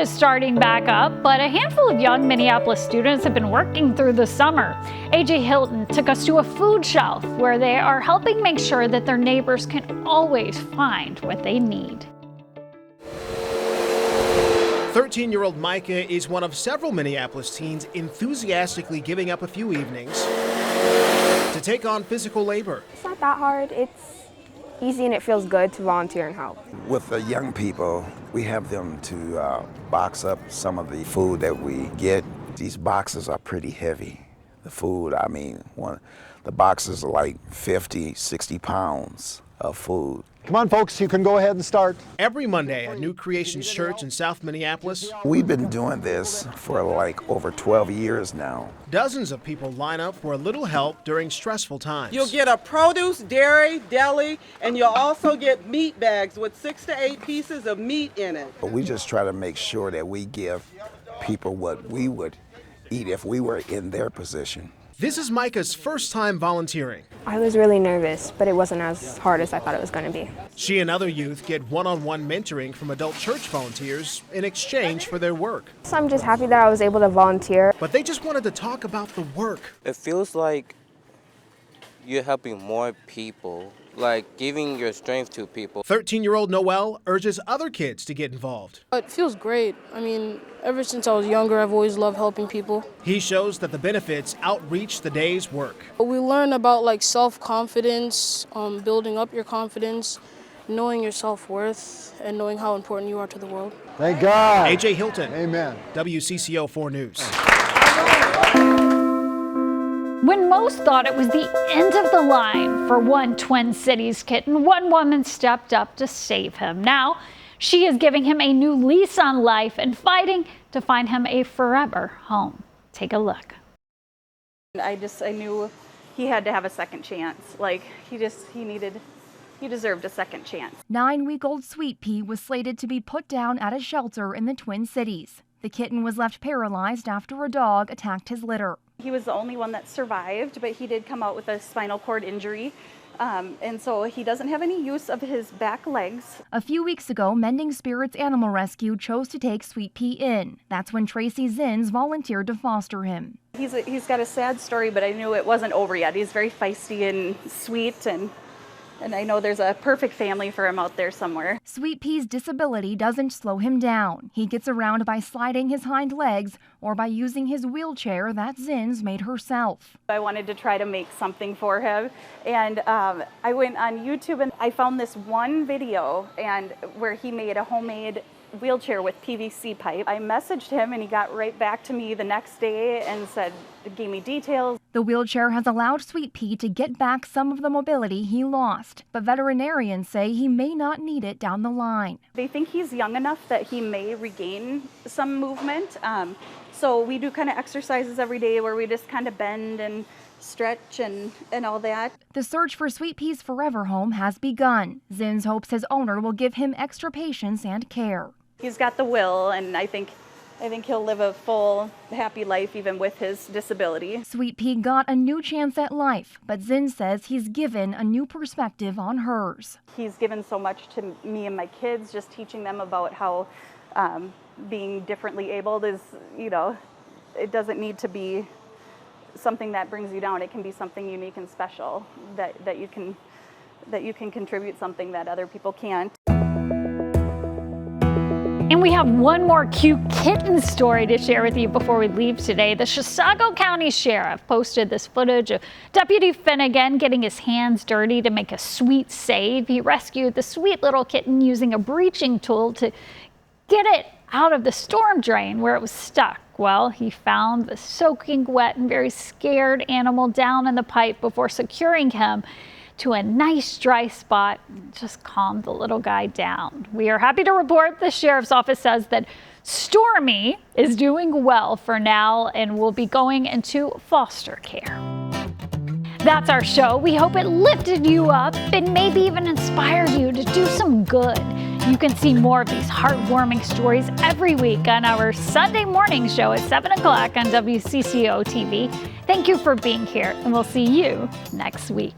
is starting back up, but a handful of young Minneapolis students have been working through the summer. AJ Hilton took us to a food shelf where they are helping make sure that their neighbors can always find what they need. 13-year-old Micah is one of several Minneapolis teens enthusiastically giving up a few evenings to take on physical labor. It's not that hard. It's easy and it feels good to volunteer and help. With the young people, we have them to box up some of the food that we get. These boxes are pretty heavy. The food, the boxes are like 50, 60 pounds of food. Come on, folks, you can go ahead and start. Every Monday at New Creations Church in South Minneapolis, We've been doing this for like over 12 years now. dozens of people line up for a little help during stressful times. You'll get a produce, dairy, deli, and you'll also get meat bags with 6 to 8 pieces of meat in it. But we just try to make sure that we give people what we would eat if we were in their position. This is Micah's first time volunteering. I was really nervous, but it wasn't as hard as I thought it was going to be. She and other youth get one-on-one mentoring from adult church volunteers in exchange for their work. So I'm just happy that I was able to volunteer. But they just wanted to talk about the work. It feels like you're helping more people, like giving your strength to people. 13-year-old Noel urges other kids to get involved. It feels great. Ever since I was younger, I've always loved helping people. He shows that the benefits outreach the day's work. We learn about self-confidence, building up your confidence, knowing your self-worth, and knowing how important you are to the world. Thank God. AJ Hilton. Amen. WCCO 4 News. When most thought it was the end of the line for one Twin Cities kitten, one woman stepped up to save him. Now, she is giving him a new lease on life and fighting to find him a forever home. Take a look. I knew he had to have a second chance. He deserved a second chance. 9-week-old Sweet Pea was slated to be put down at a shelter in the Twin Cities. The kitten was left paralyzed after a dog attacked his litter. He was the only one that survived, but he did come out with a spinal cord injury. And so he doesn't have any use of his back legs. A few weeks ago, Mending Spirits Animal Rescue chose to take Sweet Pea in. That's when Tracy Zins volunteered to foster him. He's got a sad story, but I knew it wasn't over yet. He's very feisty and sweet, and I know there's a perfect family for him out there somewhere. Sweet Pea's disability doesn't slow him down. He gets around by sliding his hind legs or by using his wheelchair that Zins made herself. I wanted to try to make something for him, and I went on YouTube and I found this one video where he made a homemade wheelchair with PVC pipe. I messaged him and he got right back to me the next day and gave me details. The wheelchair has allowed Sweet Pea to get back some of the mobility he lost, but veterinarians say he may not need it down the line. They think he's young enough that he may regain some movement. So we do kind of exercises every day where we just kind of bend and stretch and all that. The search for Sweet Pea's forever home has begun. Zins hopes his owner will give him extra patience and care. He's got the will, and I think he'll live a full, happy life even with his disability. Sweet Pea got a new chance at life, but Zins says he's given a new perspective on hers. He's given so much to me and my kids, just teaching them about how being differently abled is, it doesn't need to be something that brings you down. It can be something unique and special that you can contribute something that other people can't. And we have one more cute kitten story to share with you before we leave today. The Chisago County Sheriff posted this footage of Deputy Finnegan getting his hands dirty to make a sweet save. He rescued the sweet little kitten using a breaching tool to get it out of the storm drain where it was stuck. Well, he found the soaking wet and very scared animal down in the pipe before securing him to a nice dry spot and just calmed the little guy down. We are happy to report the sheriff's office says that Stormy is doing well for now and will be going into foster care. That's our show. We hope it lifted you up and maybe even inspired you to do some good. You can see more of these heartwarming stories every week on our Sunday morning show at 7 o'clock on WCCO TV. Thank you for being here, and we'll see you next week.